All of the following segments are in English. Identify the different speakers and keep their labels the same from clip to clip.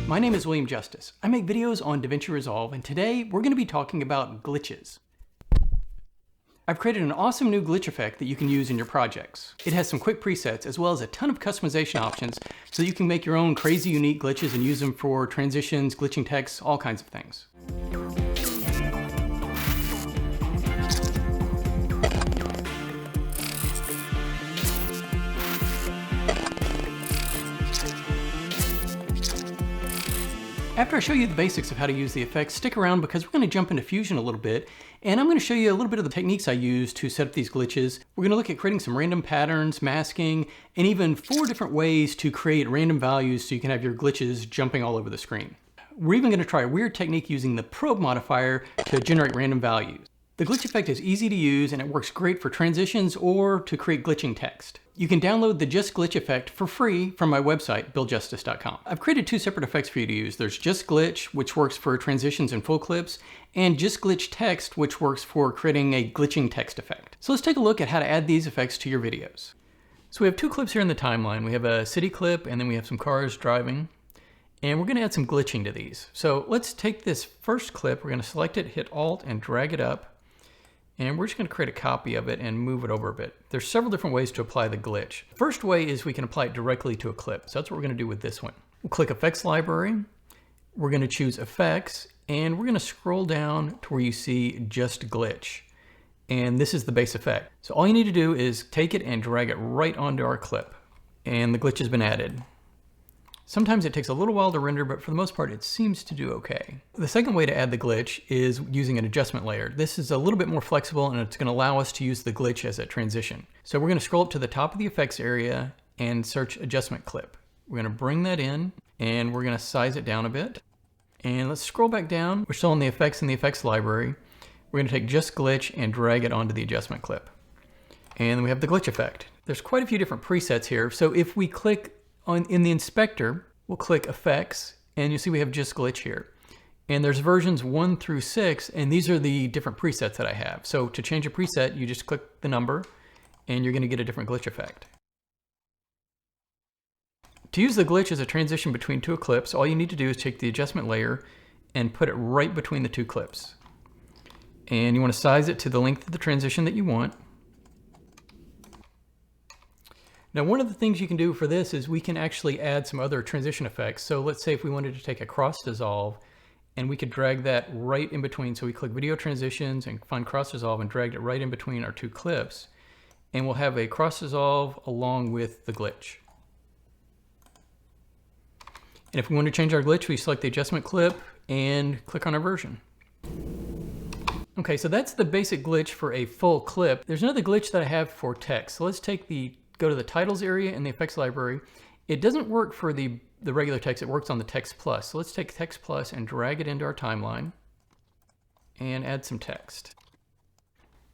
Speaker 1: My name is William Justice. I make videos on Davinci Resolve, and today we're going to be talking about glitches. I've created an awesome new glitch effect that you can use in your projects. It has some quick presets as well as a ton of customization options so you can make your own crazy unique glitches and use them for transitions, glitching text, all kinds of things. After I show you the basics of how to use the effects, stick around because we're going to jump into Fusion a little bit, and I'm going to show you a little bit of the techniques I use to set up these glitches. We're going to look at creating some random patterns, masking, and even 4 different ways to create random values so you can have your glitches jumping all over the screen. We're even going to try a weird technique using the probe modifier to generate random values. The glitch effect is easy to use and it works great for transitions or to create glitching text. You can download the JustGlitch effect for free from my website, buildjustice.com. I've created 2 separate effects for you to use. There's JustGlitch, which works for transitions and full clips, and JustGlitchText, which works for creating a glitching text effect. So let's take a look at how to add these effects to your videos. So we have 2 clips here in the timeline. We have a city clip and then we have some cars driving. And we're going to add some glitching to these. So let's take this first clip, we're going to select it, hit Alt, and drag it up. And we're just going to create a copy of it and move it over a bit. There's several different ways to apply the glitch. First way is we can apply it directly to a clip. So that's what we're going to do with this one. We'll click Effects Library. We're going to choose Effects, and we're going to scroll down to where you see Just Glitch. And this is the base effect. So all you need to do is take it and drag it right onto our clip. And the glitch has been added. Sometimes it takes a little while to render, but for the most part, it seems to do okay. The second way to add the glitch is using an adjustment layer. This is a little bit more flexible and it's going to allow us to use the glitch as a transition. So we're going to scroll up to the top of the effects area and search adjustment clip. We're going to bring that in and we're going to size it down a bit. And let's scroll back down. We're still in the effects in the effects library. We're going to take just glitch and drag it onto the adjustment clip. And we have the glitch effect. There's quite a few different presets here. So if we click in the inspector, we'll click Effects, and you see we have Just Glitch here. And there's versions 1 through 6, and these are the different presets that I have. So to change a preset, you just click the number, and you're going to get a different glitch effect. To use the glitch as a transition between 2 clips, all you need to do is take the adjustment layer and put it right between the 2 clips. And you want to size it to the length of the transition that you want. Now, one of the things you can do for this is we can actually add some other transition effects. So let's say if we wanted to take a cross dissolve and we could drag that right in between. So we click video transitions and find cross dissolve and drag it right in between our 2 clips. And we'll have a cross dissolve along with the glitch. And if we want to change our glitch, we select the adjustment clip and click on our version. Okay, so that's the basic glitch for a full clip. There's another glitch that I have for text. So let's go to the titles area in the effects library. It doesn't work for the regular text, it works on the text plus. So let's take text plus and drag it into our timeline and add some text.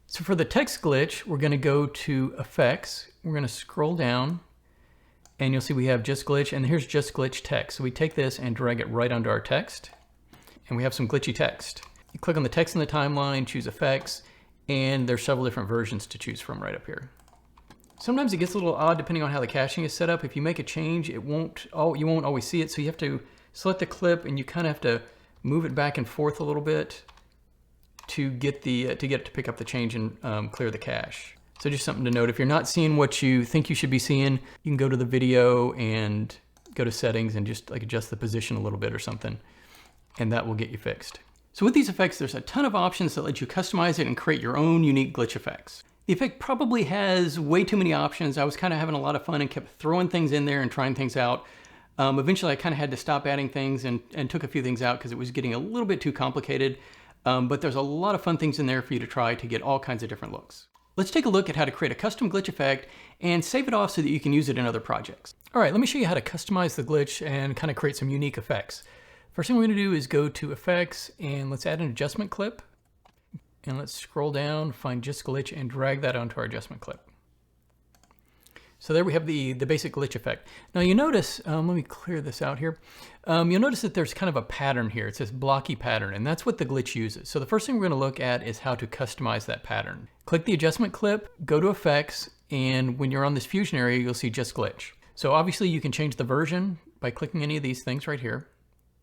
Speaker 1: So for the text glitch, we're going to go to effects. We're going to scroll down and you'll see we have just glitch and here's just glitch text. So we take this and drag it right under our text and we have some glitchy text. You click on the text in the timeline, choose effects, and there's several different versions to choose from right up here. Sometimes it gets a little odd depending on how the caching is set up. If you make a change, you won't always see it. So you have to select the clip and you kind of have to move it back and forth a little bit to get it to pick up the change and clear the cache. So just something to note. If you're not seeing what you think you should be seeing, you can go to the video and go to settings and just adjust the position a little bit or something, and that will get you fixed. So with these effects, there's a ton of options that let you customize it and create your own unique glitch effects. The effect probably has way too many options. I was kind of having a lot of fun and kept throwing things in there and trying things out. Eventually I kind of had to stop adding things and took a few things out because it was getting a little bit too complicated. But there's a lot of fun things in there for you to try to get all kinds of different looks. Let's take a look at how to create a custom glitch effect and save it off so that you can use it in other projects. All right, let me show you how to customize the glitch and kind of create some unique effects. First thing we're going to do is go to Effects and let's add an adjustment clip. And let's scroll down, find Just Glitch, and drag that onto our adjustment clip. So there we have the basic glitch effect. Now you notice, let me clear this out here. You'll notice that there's kind of a pattern here. It says blocky pattern, and that's what the glitch uses. So the first thing we're going to look at is how to customize that pattern. Click the adjustment clip, go to Effects, and when you're on this Fusion area, you'll see Just Glitch. So obviously you can change the version by clicking any of these things right here.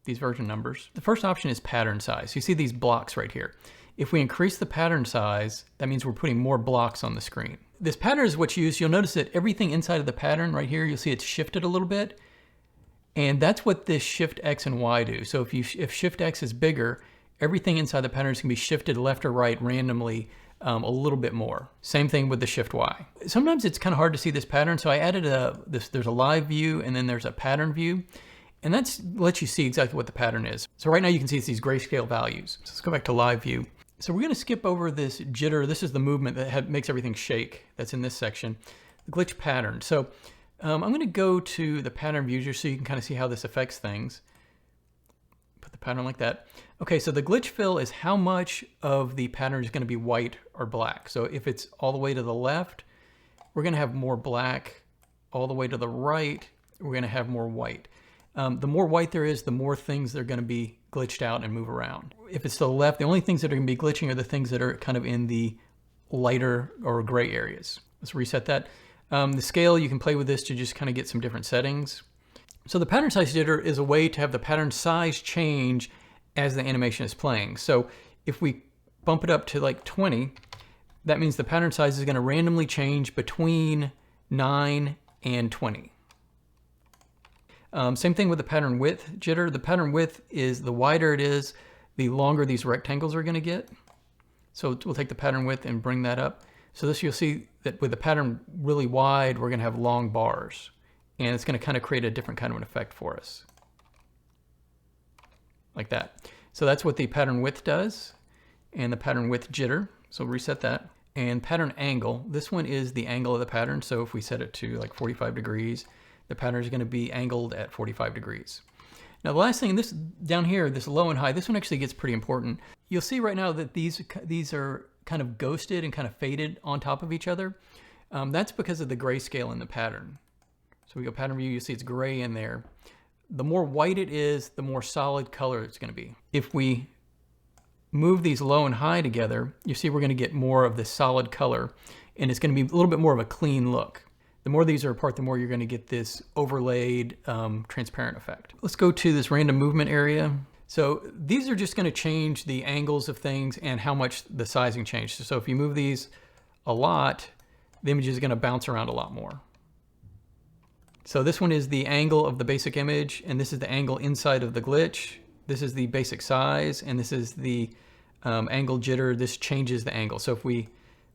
Speaker 1: these version numbers. The first option is pattern size. You see these blocks right here. If we increase the pattern size, that means we're putting more blocks on the screen. This pattern is what's used. You'll notice that everything inside of the pattern right here, you'll see it's shifted a little bit. And that's what this Shift X and Y do. So if Shift X is bigger, everything inside the pattern is going to be shifted left or right randomly a little bit more. Same thing with the Shift Y. Sometimes it's kind of hard to see this pattern, so I added there's a live view and then there's a pattern view. And that lets you see exactly what the pattern is. So right now you can see it's these grayscale values. So let's go back to live view. So we're going to skip over this jitter. This is the movement that makes everything shake. That's in this section. The glitch pattern. So I'm going to go to the pattern view just so you can kind of see how this affects things. Put the pattern like that. Okay, so the glitch fill is how much of the pattern is going to be white or black. So if it's all the way to the left, we're going to have more black. All the way to the right, we're going to have more white. The more white there is, the more things that are going to be glitched out and move around. If it's to the left, the only things that are going to be glitching are the things that are kind of in the lighter or gray areas. Let's reset that. The scale, you can play with this to just kind of get some different settings. So the pattern size jitter is a way to have the pattern size change as the animation is playing. So if we bump it up to like 20, that means the pattern size is going to randomly change between 9 and 20. Same thing with the pattern width jitter. The pattern width is the wider it is, the longer these rectangles are going to get. So we'll take the pattern width and bring that up. So this, you'll see that with the pattern really wide, we're going to have long bars. And it's going to kind of create a different kind of an effect for us. Like that. So that's what the pattern width does. And the pattern width jitter. So reset that. And pattern angle. This one is the angle of the pattern. So if we set it to like 45 degrees, the pattern is going to be angled at 45 degrees. Now the last thing, this down here, this low and high, this one actually gets pretty important. You'll see right now that these are kind of ghosted and kind of faded on top of each other. That's because of the grayscale in the pattern. So we go pattern view, you see it's gray in there. The more white it is, the more solid color it's going to be. If we move these low and high together, you see we're going to get more of this solid color, and it's going to be a little bit more of a clean look. The more these are apart, the more you're going to get this overlaid transparent effect. Let's go to this random movement area. So these are just going to change the angles of things and how much the sizing changes. So if you move these a lot, the image is going to bounce around a lot more. So this one is the angle of the basic image, and this is the angle inside of the glitch. This is the basic size, and this is the angle jitter. This changes the angle. So if we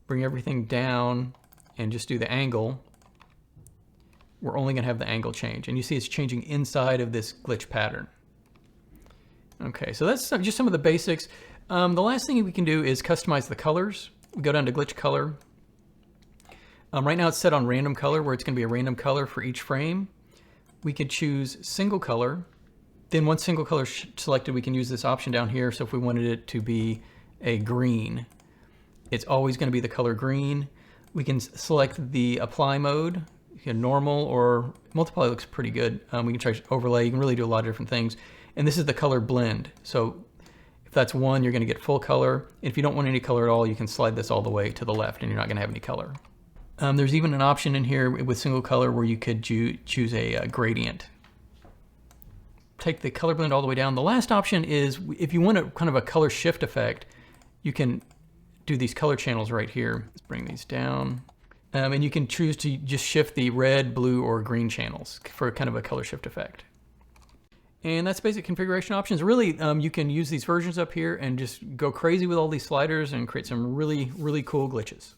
Speaker 1: bring everything down and just do the angle, we're only going to have the angle change. And you see it's changing inside of this glitch pattern. Okay, so that's just some of the basics. The last thing we can do is customize the colors. We go down to glitch color. Right now it's set on random color, where it's going to be a random color for each frame. We could choose single color. Then once single color selected, we can use this option down here. So if we wanted it to be a green, it's always going to be the color green. We can select the apply mode. Normal or multiply looks pretty good. We can try overlay. You can really do a lot of different things. And this is the color blend. So if that's 1, you're going to get full color. If you don't want any color at all, you can slide this all the way to the left and you're not going to have any color. There's even an option in here with single color where you could choose a gradient. Take the color blend all the way down. The last option is if you want a kind of a color shift effect, you can do these color channels right here. Let's bring these down. And you can choose to just shift the red, blue, or green channels for kind of a color shift effect. And that's basic configuration options. Really, you can use these versions up here and just go crazy with all these sliders and create some really, really cool glitches.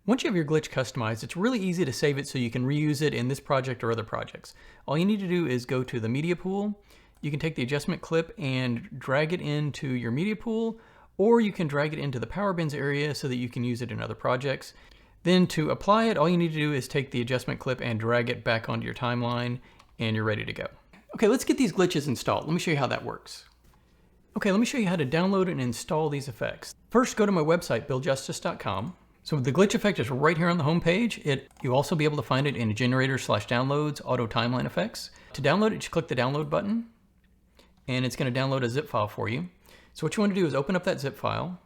Speaker 1: Once you have your glitch customized, it's really easy to save it so you can reuse it in this project or other projects. All you need to do is go to the media pool. You can take the adjustment clip and drag it into your media pool, or you can drag it into the power bins area so that you can use it in other projects. Then to apply it, all you need to do is take the adjustment clip and drag it back onto your timeline, and you're ready to go. Okay, let's get these glitches installed. Let me show you how that works. Okay, let me show you how to download and install these effects. First, go to my website, buildjustice.com. So the glitch effect is right here on the home page. You'll also be able to find it in generator/downloads, auto timeline effects. To download it, just click the download button, and it's going to download a zip file for you. So what you want to do is open up that zip file.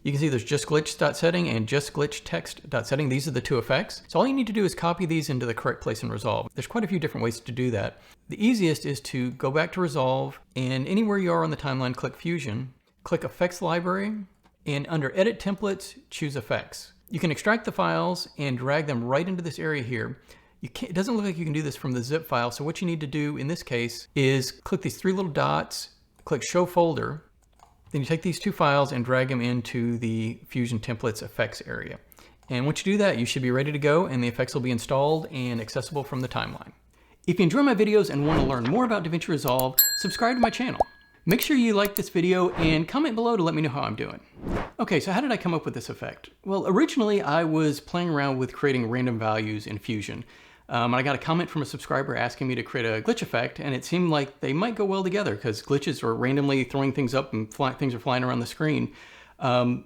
Speaker 1: You can see there's JustGlitch.setting and JustGlitchText.setting. These are the two effects. So all you need to do is copy these into the correct place in Resolve. There's quite a few different ways to do that. The easiest is to go back to Resolve, and anywhere you are on the timeline, click Fusion, click Effects Library, and under Edit Templates, choose Effects. You can extract the files and drag them right into this area here. It doesn't look like you can do this from the zip file, so what you need to do in this case is click these three little dots, click Show Folder, then you take these two files and drag them into the Fusion Templates effects area. And once you do that, you should be ready to go, and the effects will be installed and accessible from the timeline. If you enjoy my videos and want to learn more about Davinci Resolve, subscribe to my channel. Make sure you like this video and comment below to let me know how I'm doing. Okay, so how did I come up with this effect? Well, originally I was playing around with creating random values in Fusion. And I got a comment from a subscriber asking me to create a glitch effect, and it seemed like they might go well together because glitches are randomly throwing things up and things are flying around the screen.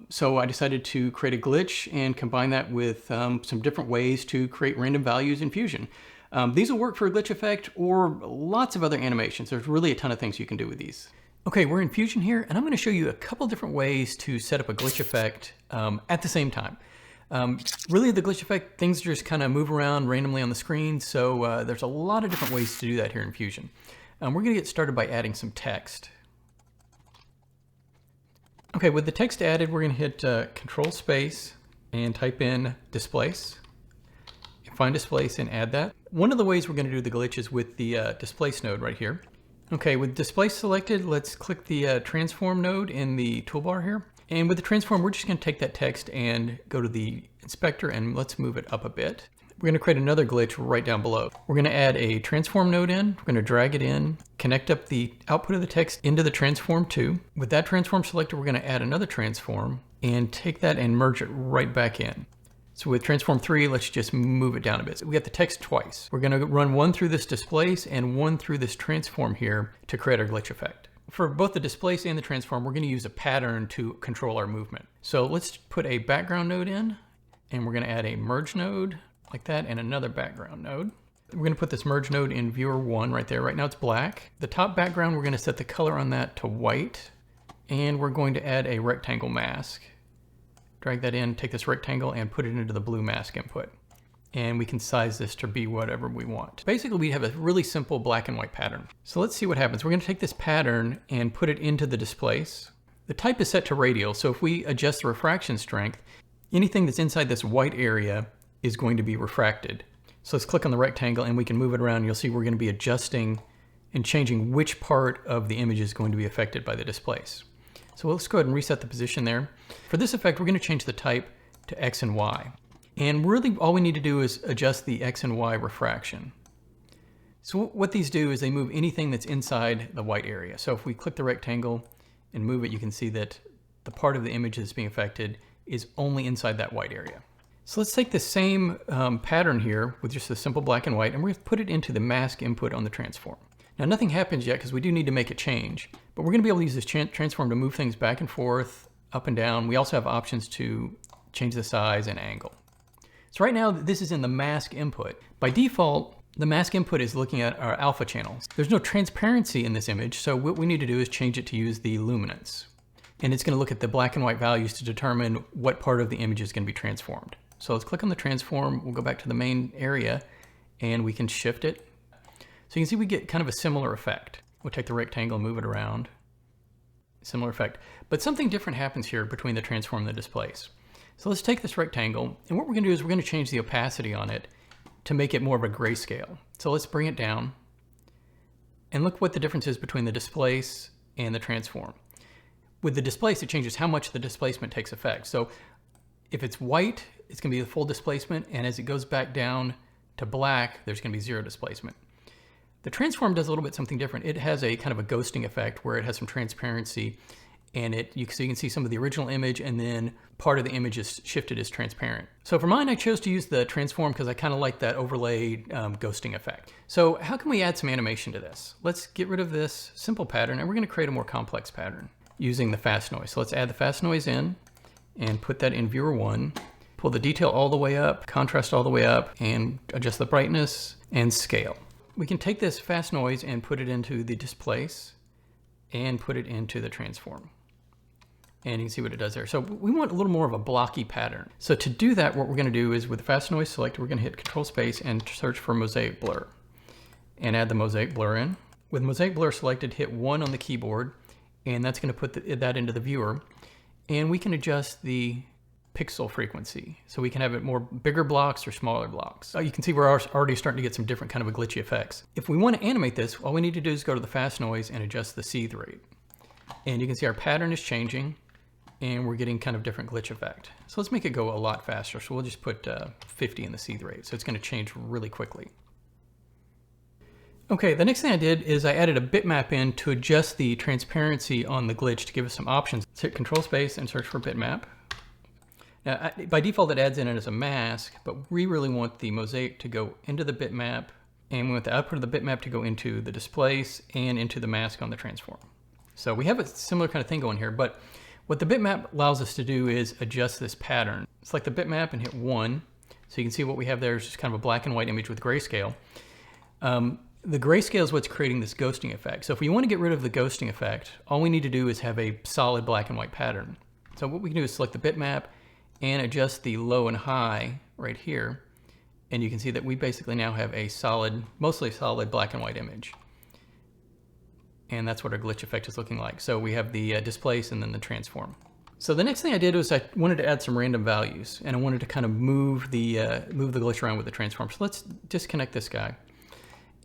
Speaker 1: So I decided to create a glitch and combine that with some different ways to create random values in Fusion. These will work for a glitch effect or lots of other animations. There's really a ton of things you can do with these. Okay, we're in Fusion here, and I'm going to show you a couple different ways to set up a glitch effect at the same time. Really, the glitch effect, things just kind of move around randomly on the screen, so there's a lot of different ways to do that here in Fusion. We're going to get started by adding some text. Okay, with the text added, we're going to hit Control Space and type in Displace. Find Displace and add that. One of the ways we're going to do the glitch is with the Displace node right here. Okay, with Displace selected, let's click the Transform node in the toolbar here. And with the transform, we're just going to take that text and go to the inspector and let's move it up a bit. We're going to create another glitch right down below. We're going to add a transform node in. We're going to drag it in, connect up the output of the text into the transform 2. With that transform selected, we're going to add another transform and take that and merge it right back in. So with transform 3, let's just move it down a bit. So we got the text twice. We're going to run one through this displace and one through this transform here to create our glitch effect. For both the displace and the transform, we're going to use a pattern to control our movement. So let's put a background node in, and we're going to add a merge node like that and another background node. We're going to put this merge node in viewer 1 right there. Right now it's black. The top background, we're going to set the color on that to white, and we're going to add a rectangle mask. Drag that in, take this rectangle and put it into the blue mask input. And we can size this to be whatever we want. Basically, we have a really simple black and white pattern. So let's see what happens. We're going to take this pattern and put it into the displace. The type is set to radial, so if we adjust the refraction strength, anything that's inside this white area is going to be refracted. So let's click on the rectangle and we can move it around. You'll see we're going to be adjusting and changing which part of the image is going to be affected by the displace. So let's go ahead and reset the position there. For this effect, we're going to change the type to X and Y. And really all we need to do is adjust the X and Y refraction. So what these do is they move anything that's inside the white area. So if we click the rectangle and move it, you can see that the part of the image that's being affected is only inside that white area. So let's take the same pattern here with just a simple black and white, and we're going to put it into the mask input on the transform. Now nothing happens yet because we do need to make a change, but we're going to be able to use this transform to move things back and forth, up and down. We also have options to change the size and angle. So right now, this is in the mask input. By default, the mask input is looking at our alpha channels. There's no transparency in this image, so what we need to do is change it to use the luminance. And it's going to look at the black and white values to determine what part of the image is going to be transformed. So let's click on the transform, we'll go back to the main area, and we can shift it. So you can see we get kind of a similar effect. We'll take the rectangle and move it around. Similar effect. But something different happens here between the transform and the displace. So let's take this rectangle, and what we're going to do is we're going to change the opacity on it to make it more of a grayscale. So let's bring it down, and look what the difference is between the displace and the transform. With the displace, it changes how much the displacement takes effect. So if it's white, it's going to be the full displacement, and as it goes back down to black, there's going to be zero displacement. The transform does a little bit something different. It has a kind of a ghosting effect where it has some transparency, and so you can see some of the original image, and then part of the image is shifted as transparent. So for mine, I chose to use the transform because I kind of like that overlay ghosting effect. So how can we add some animation to this? Let's get rid of this simple pattern, and we're going to create a more complex pattern using the fast noise. So let's add the fast noise in and put that in viewer 1. Pull the detail all the way up, contrast all the way up, and adjust the brightness and scale. We can take this fast noise and put it into the displace and put it into the transform. And you can see what it does there. So we want a little more of a blocky pattern. So to do that, what we're going to do is with the fast noise select, we're going to hit Control Space and search for mosaic blur and add the mosaic blur in. With mosaic blur selected, hit 1 on the keyboard, and that's going to put that into the viewer. And we can adjust the pixel frequency. So we can have it more bigger blocks or smaller blocks. You can see we're already starting to get some different kind of a glitchy effects. If we want to animate this, all we need to do is go to the fast noise and adjust the seethe rate. And you can see our pattern is changing, and we're getting kind of different glitch effect. So let's make it go a lot faster. So we'll just put 50 in the seethe rate. So it's going to change really quickly. Okay, the next thing I did is I added a bitmap in to adjust the transparency on the glitch to give us some options. Let's hit Control Space and search for bitmap. Now, by default, it adds in it as a mask, but we really want the mosaic to go into the bitmap, and we want the output of the bitmap to go into the displace and into the mask on the transform. So we have a similar kind of thing going here, but what the bitmap allows us to do is adjust this pattern. Select the bitmap and hit 1. So you can see what we have there is just kind of a black and white image with grayscale. The grayscale is what's creating this ghosting effect. So if we want to get rid of the ghosting effect, all we need to do is have a solid black and white pattern. So what we can do is select the bitmap and adjust the low and high right here. And you can see that we basically now have a solid, mostly solid black and white image. And that's what our glitch effect is looking like. So we have the displace and then the transform. So the next thing I did was I wanted to add some random values, and I wanted to kind of move the glitch around with the transform. So let's disconnect this guy.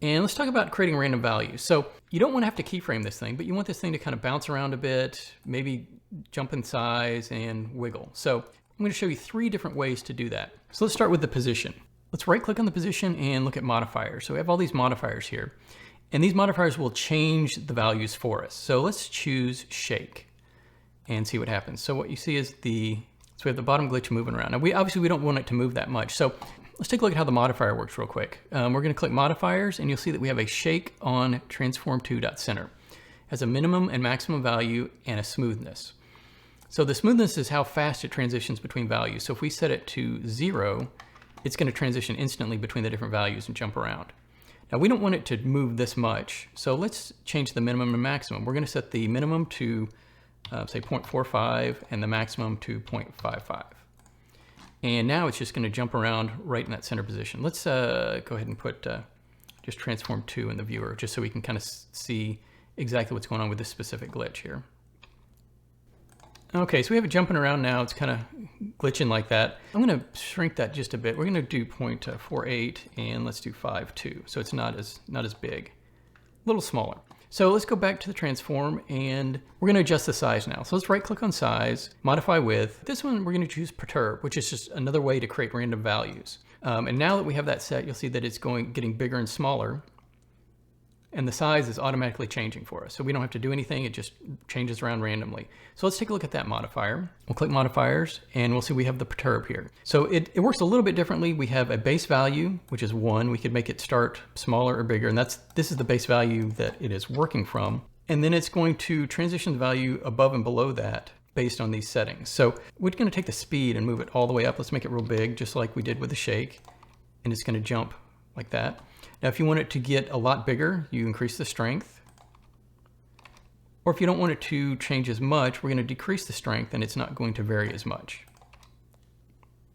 Speaker 1: And let's talk about creating random values. So you don't want to have to keyframe this thing, but you want this thing to kind of bounce around a bit, maybe jump in size and wiggle. So I'm going to show you 3 different ways to do that. So let's start with the position. Let's right click on the position and look at modifiers. So we have all these modifiers here. And these modifiers will change the values for us. So let's choose shake and see what happens. So what you see is so we have the bottom glitch moving around. Now obviously we don't want it to move that much. So let's take a look at how the modifier works real quick. We're going to click modifiers, and you'll see that we have a shake on transform2.center. It has a minimum and maximum value and a smoothness. So the smoothness is how fast it transitions between values. So if we set it to 0, it's going to transition instantly between the different values and jump around. Now we don't want it to move this much, so let's change the minimum and maximum. We're going to set the minimum to say 0.45 and the maximum to 0.55. And now it's just going to jump around right in that center position. Let's go ahead and put just transform 2 in the viewer, just so we can kind of see exactly what's going on with this specific glitch here. Okay, so we have it jumping around now. It's kind of glitching like that. I'm going to shrink that just a bit. We're going to do 0.48 and let's do 5.2. So it's not as big, a little smaller. So let's go back to the transform, and we're going to adjust the size now. So let's right click on size, modify width. This one we're going to choose perturb, which is just another way to create random values. And now that we have that set, you'll see that it's getting bigger and smaller. And the size is automatically changing for us. So we don't have to do anything, it just changes around randomly. So let's take a look at that modifier. We'll click modifiers, and we'll see we have the perturb here. So it works a little bit differently. We have a base value, which is 1. We could make it start smaller or bigger, and this is the base value that it is working from. And then it's going to transition the value above and below that based on these settings. So we're going to take the speed and move it all the way up. Let's make it real big, just like we did with the shake. And it's going to jump like that. Now, if you want it to get a lot bigger, you increase the strength. Or if you don't want it to change as much, we're going to decrease the strength, and it's not going to vary as much.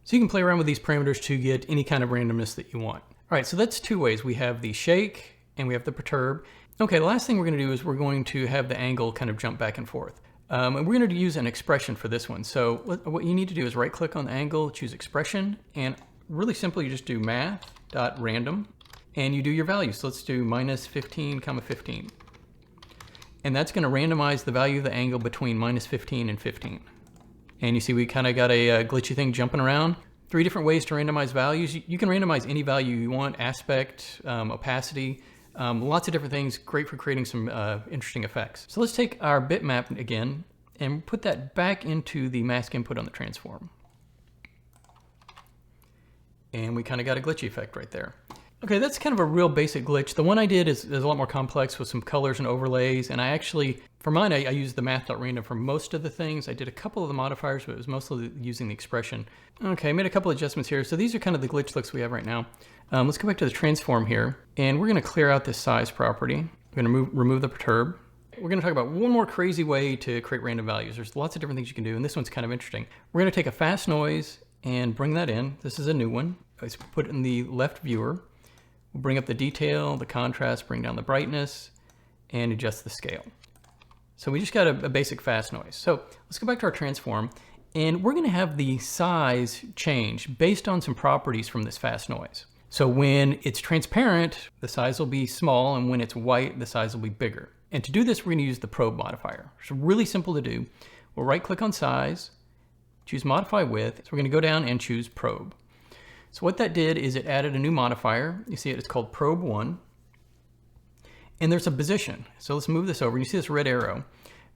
Speaker 1: So you can play around with these parameters to get any kind of randomness that you want. All right, so that's 2 ways. We have the shake and we have the perturb. Okay, the last thing we're going to do is we're going to have the angle kind of jump back and forth. And we're going to use an expression for this one. So what you need to do is right click on the angle, choose expression, and really simply you just do math.random. And you do your values. So let's do minus 15, 15. And that's going to randomize the value of the angle between minus 15 and 15. And you see we kind of got a glitchy thing jumping around. 3 different ways to randomize values. You can randomize any value you want, aspect, opacity, lots of different things. Great for creating some interesting effects. So let's take our bitmap again and put that back into the mask input on the transform. And we kind of got a glitchy effect right there. Okay, that's kind of a real basic glitch. The one I did is a lot more complex with some colors and overlays, and I actually, for mine, I used the math.random for most of the things. I did a couple of the modifiers, but it was mostly using the expression. Okay, I made a couple of adjustments here. So these are kind of the glitch looks we have right now. Let's go back to the transform here, and we're going to clear out this size property. We're going to remove the perturb, We're going to talk about one more crazy way to create random values. There's lots of different things you can do, and this one's kind of interesting. We're going to take a fast noise and bring that in. This is a new one. Let's put it in the left viewer. We'll bring up the detail, the contrast, bring down the brightness, and adjust the scale. So we just got a basic fast noise. So let's go back to our transform, and we're going to have the size change based on some properties from this fast noise. So when it's transparent, the size will be small, and when it's white, the size will be bigger. And to do this, we're going to use the probe modifier. It's really simple to do. We'll right-click on size, choose modify with. So we're going to go down and choose probe. So what that did is it added a new modifier. You see it's called probe 1. And there's a position. So let's move this over. You see this red arrow.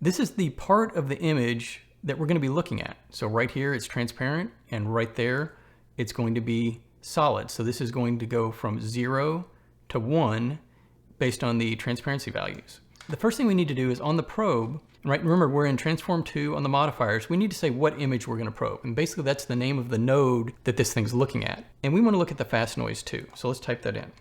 Speaker 1: This is the part of the image that we're going to be looking at. So right here it's transparent, and right there it's going to be solid. So this is going to go from 0 to 1 based on the transparency values. The first thing we need to do is on the probe, right? Remember, we're in transform 2 on the modifiers. We need to say what image we're going to probe. And basically that's the name of the node that this thing's looking at. And we want to look at the fast noise 2. So let's type that in.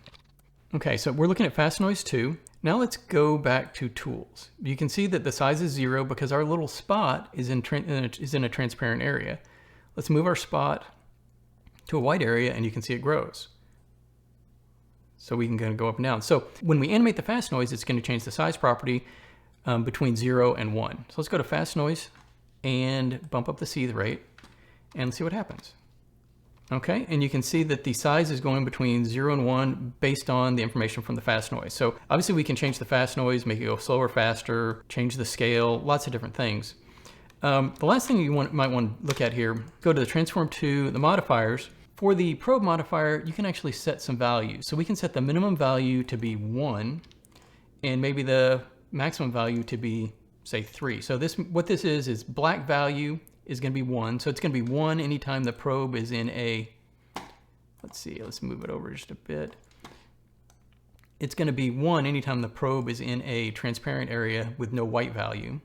Speaker 1: Okay, so we're looking at fast noise 2. Now let's go back to tools. You can see that the size is 0 because our little spot is in a transparent area. Let's move our spot to a white area, and you can see it grows. So we can kind of go up and down. So when we animate the fast noise, it's going to change the size property between 0 and 1. So let's go to fast noise and bump up the seethe rate, and let's see what happens. Okay, and you can see that the size is going between 0 and 1 based on the information from the fast noise. So obviously we can change the fast noise, make it go slower, faster, change the scale, lots of different things. The last thing you might want to look at here, go to the transform 2, the modifiers. For the probe modifier, you can actually set some values. So we can set the minimum value to be 1 and maybe the maximum value to be, say, 3. So what this is black value is going to be 1. So it's going to be 1 anytime the probe is in a, let's move it over just a bit. It's going to be 1 anytime the probe is in a transparent area with no white value.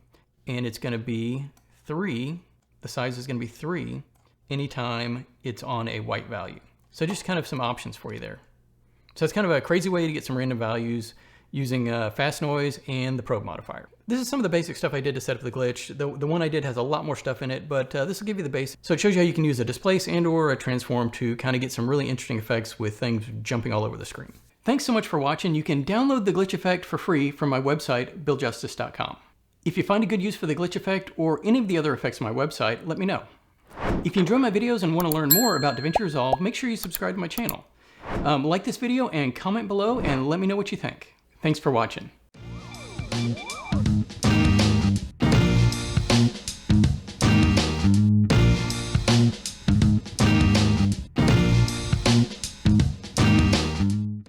Speaker 1: And it's going to be 3, the size is going to be 3 anytime it's on a white value. So just kind of some options for you there. So it's kind of a crazy way to get some random values using fast noise and the probe modifier. This is some of the basic stuff I did to set up the glitch. The one I did has a lot more stuff in it, but this will give you the basics. So it shows you how you can use a displace and or a transform to kind of get some really interesting effects with things jumping all over the screen. Thanks so much for watching. You can download the glitch effect for free from my website, buildjustice.com. If you find a good use for the glitch effect or any of the other effects on my website, let me know. If you enjoy my videos and want to learn more about Davinci Resolve, make sure you subscribe to my channel. Like this video and comment below and let me know what you think. Thanks for watching.